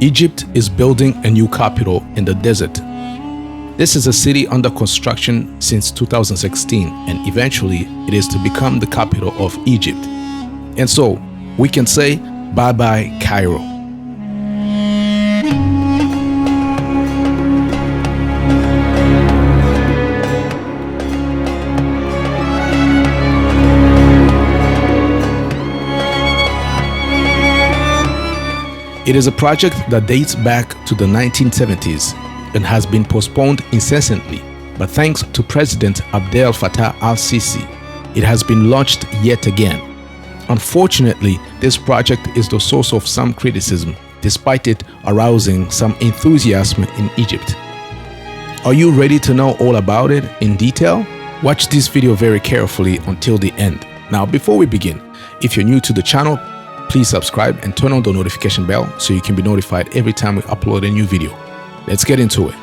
Egypt is building a new capital in the desert. This is a city under construction since 2016, and eventually it is to become the capital of Egypt. And so, we can say bye-bye Cairo. It is a project that dates back to the 1970s and has been postponed incessantly, but thanks to President Abdel Fattah al-Sisi, it has been launched yet again. Unfortunately, this project is the source of some criticism, despite it arousing some enthusiasm in Egypt. Are you ready to know all about it in detail? Watch this video very carefully until the end. Now, before we begin, if you're new to the channel, please subscribe and turn on the notification bell so you can be notified every time we upload a new video. Let's get into it.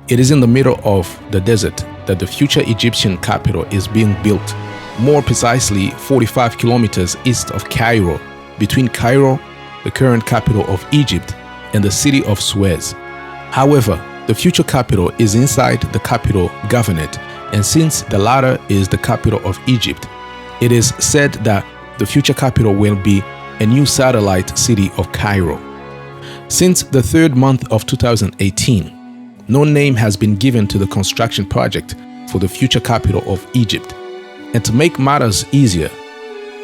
It is in the middle of the desert that the future Egyptian capital is being built, more precisely 45 kilometers east of Cairo, between Cairo, the current capital of Egypt, and the city of Suez. However, the future capital is inside the capital governorate, and since the latter is the capital of Egypt, it is said that the future capital will be a new satellite city of Cairo. Since the third month of 2018, no name has been given to the construction project for the future capital of Egypt. And to make matters easier,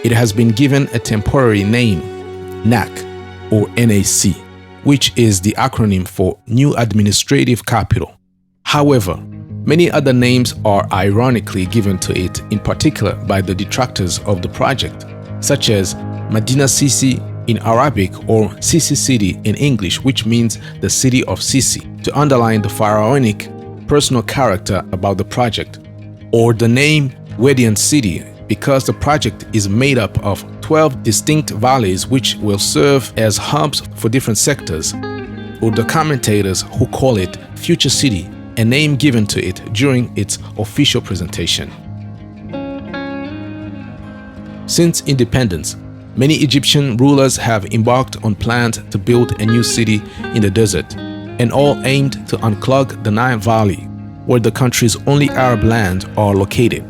it has been given a temporary name, NAC or NAC, which is the acronym for New Administrative Capital. However, many other names are ironically given to it, in particular by the detractors of the project, such as Medina Sisi in Arabic or Sisi City in English, which means the city of Sisi, to underline the pharaonic personal character about the project, or the name Wadian City because the project is made up of 12 distinct valleys which will serve as hubs for different sectors, or the commentators who call it Future City, a name given to it during its official presentation. Since independence, many Egyptian rulers have embarked on plans to build a new city in the desert, and all aimed to unclog the Nile Valley, where the country's only Arab lands are located.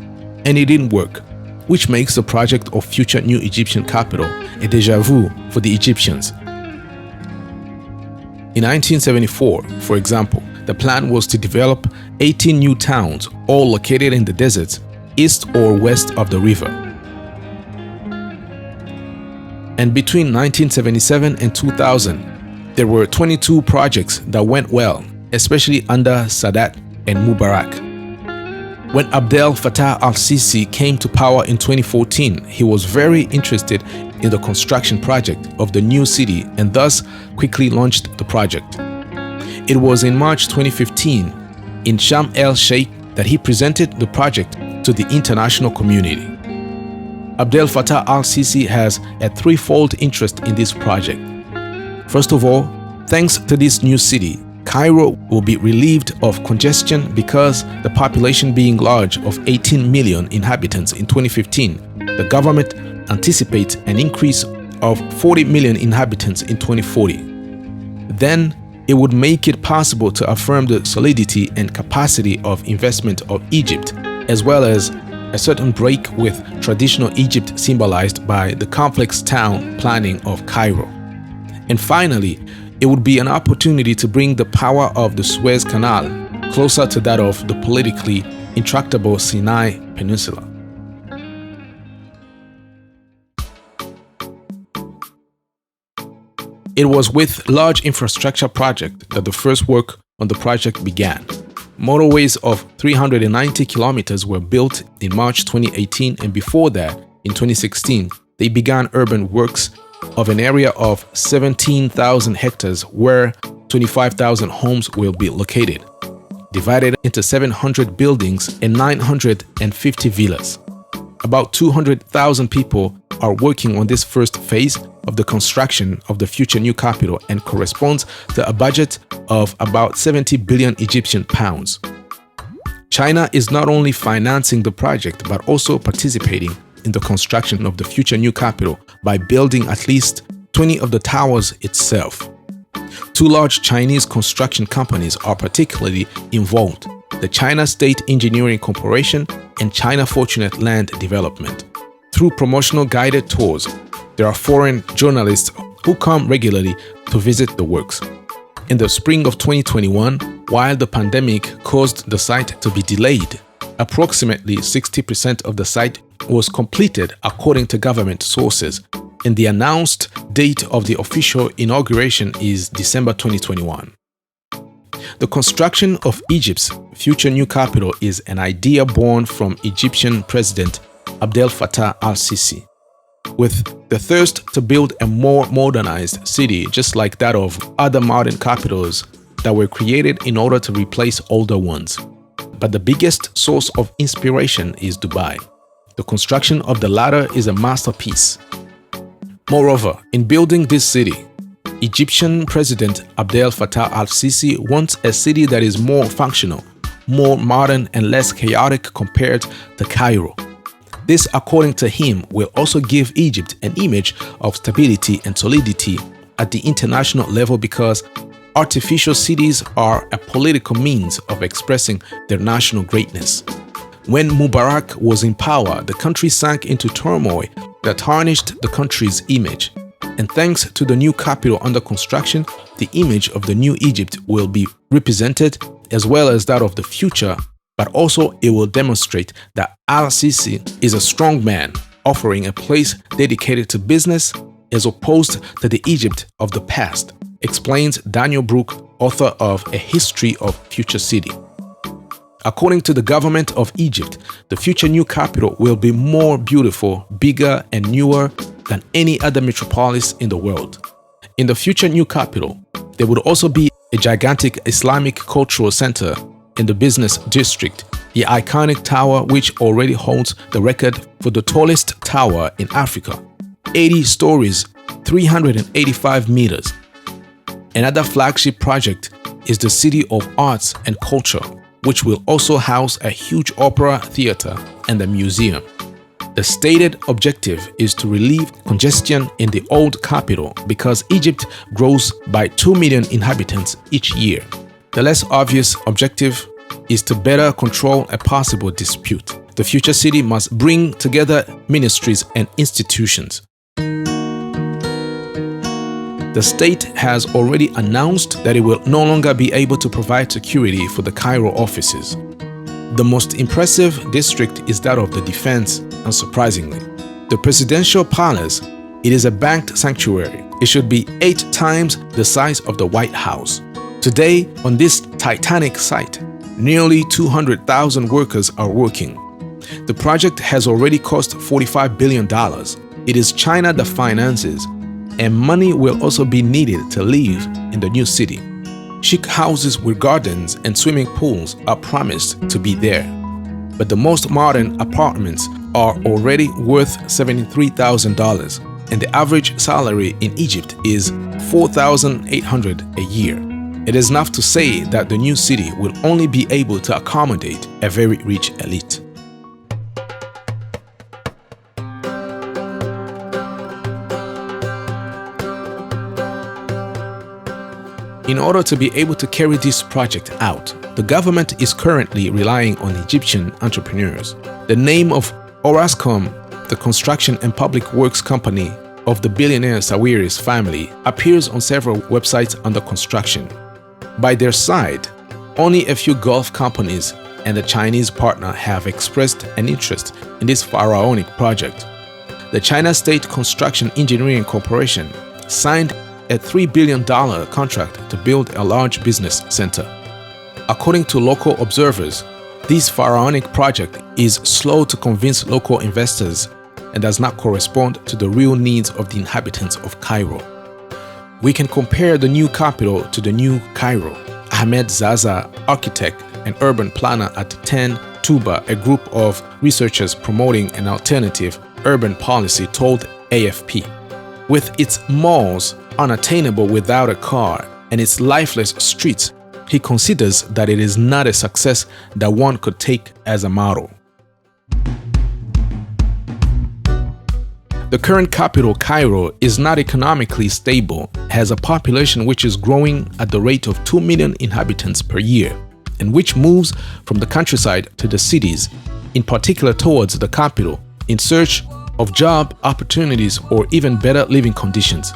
And it didn't work, which makes the project of future new Egyptian capital a déjà vu for the Egyptians. In 1974, for example, the plan was to develop 18 new towns, all located in the deserts, east or west of the river. And between 1977 and 2000, there were 22 projects that went well, especially under Sadat and Mubarak. When Abdel Fattah al-Sisi came to power in 2014, he was very interested in the construction project of the new city and thus quickly launched the project. It was in March 2015 in Sharm el-Sheikh that he presented the project to the international community. Abdel Fattah al-Sisi has a threefold interest in this project. First of all, thanks to this new city, Cairo will be relieved of congestion because the population being large of 18 million inhabitants in 2015, the government anticipates an increase of 40 million inhabitants in 2040. Then, it would make it possible to affirm the solidity and capacity of investment of Egypt, as well as a certain break with traditional Egypt symbolized by the complex town planning of Cairo. And finally, it would be an opportunity to bring the power of the Suez Canal closer to that of the politically intractable Sinai Peninsula. It was with large infrastructure project that the first work on the project began. Motorways of 390 kilometers were built in March 2018, and before that, in 2016, they began urban works of an area of 17,000 hectares where 25,000 homes will be located, divided into 700 buildings and 950 villas. About 200,000 people are working on this first phase of the construction of the future new capital and corresponds to a budget of about 70 billion Egyptian pounds. China is not only financing the project but also participating in the construction of the future new capital by building at least 20 of the towers itself. Two large Chinese construction companies are particularly involved: the China State Engineering Corporation and China Fortunate Land Development. Through promotional guided tours, there are foreign journalists who come regularly to visit the works. In the spring of 2021, while the pandemic caused the site to be delayed, approximately 60% of the site was completed according to government sources, and the announced date of the official inauguration is December 2021. The construction of Egypt's future new capital is an idea born from Egyptian President Abdel Fattah al-Sisi. With the thirst to build a more modernized city just like that of other modern capitals that were created in order to replace older ones. But the biggest source of inspiration is Dubai. The construction of the latter is a masterpiece. Moreover, in building this city, Egyptian President Abdel Fattah al-Sisi wants a city that is more functional, more modern and less chaotic compared to Cairo. This, according to him, will also give Egypt an image of stability and solidity at the international level because artificial cities are a political means of expressing their national greatness. When Mubarak was in power, the country sank into turmoil that tarnished the country's image. And thanks to the new capital under construction, the image of the new Egypt will be represented as well as that of the future, but also it will demonstrate that al-Sisi is a strong man, offering a place dedicated to business as opposed to the Egypt of the past, explains Daniel Brook, author of A History of Future City. According to the government of Egypt, the future new capital will be more beautiful, bigger, and newer than any other metropolis in the world. In the future new capital, there would also be a gigantic Islamic cultural center in the business district, the iconic tower which already holds the record for the tallest tower in Africa, 80 stories, 385 meters. Another flagship project is the City of Arts and Culture, which will also house a huge opera theater and a museum. The stated objective is to relieve congestion in the old capital because Egypt grows by 2 million inhabitants each year. The less obvious objective is to better control a possible dispute. The future city must bring together ministries and institutions. The state has already announced that it will no longer be able to provide security for the Cairo offices. The most impressive district is that of the defense, unsurprisingly. The presidential palace, it is a banked sanctuary. It should be 8 times the size of the White House. Today, on this titanic site, nearly 200,000 workers are working. The project has already cost $45 billion. It is China that finances, and money will also be needed to live in the new city. Chic houses with gardens and swimming pools are promised to be there. But the most modern apartments are already worth $73,000, and the average salary in Egypt is $4,800 a year. It is enough to say that the new city will only be able to accommodate a very rich elite. In order to be able to carry this project out, the government is currently relying on Egyptian entrepreneurs. The name of Orascom, the construction and public works company of the billionaire Sawiris family, appears on several websites under construction. By their side, only a few Gulf companies and a Chinese partner have expressed an interest in this pharaonic project. The China State Construction Engineering Corporation signed a $3 billion contract to build a large business center. According to local observers, this pharaonic project is slow to convince local investors and does not correspond to the real needs of the inhabitants of Cairo. We can compare the new capital to the new Cairo. Ahmed Zaza, architect and urban planner at 10 Tuba, a group of researchers promoting an alternative urban policy, told AFP. With its malls unattainable without a car and its lifeless streets, he considers that it is not a success that one could take as a model. The current capital, Cairo, is not economically stable, has a population which is growing at the rate of 2 million inhabitants per year, and which moves from the countryside to the cities, in particular towards the capital, in search of job opportunities or even better living conditions.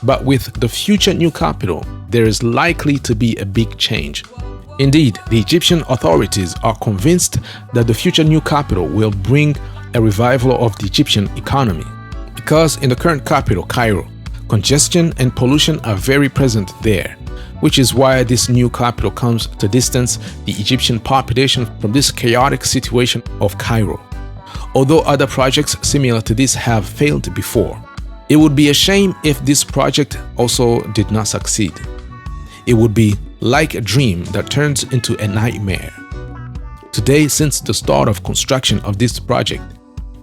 But with the future new capital, there is likely to be a big change. Indeed, the Egyptian authorities are convinced that the future new capital will bring a revival of the Egyptian economy. Because in the current capital, Cairo, congestion and pollution are very present there, which is why this new capital comes to distance the Egyptian population from this chaotic situation of Cairo. Although other projects similar to this have failed before, it would be a shame if this project also did not succeed. It would be like a dream that turns into a nightmare. Today, since the start of construction of this project,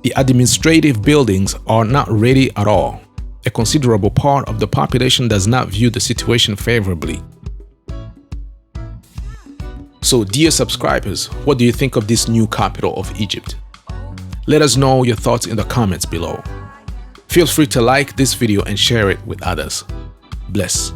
the administrative buildings are not ready at all. A considerable part of the population does not view the situation favorably. So, dear subscribers, what do you think of this new capital of Egypt? Let us know your thoughts in the comments below. Feel free to like this video and share it with others. Bless.